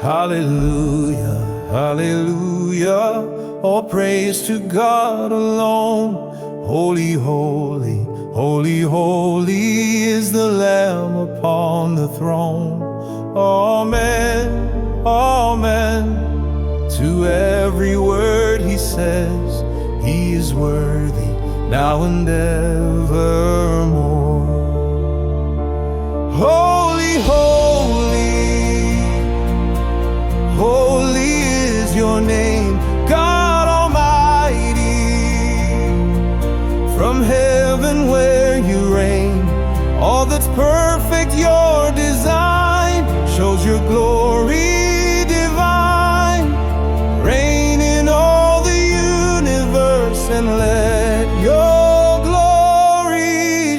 Hallelujah, hallelujah, all praise to God alone. Holy, holy, holy, holy is the Lamb upon the throne. Amen, amen, to every word he says, he is worthy now and ever.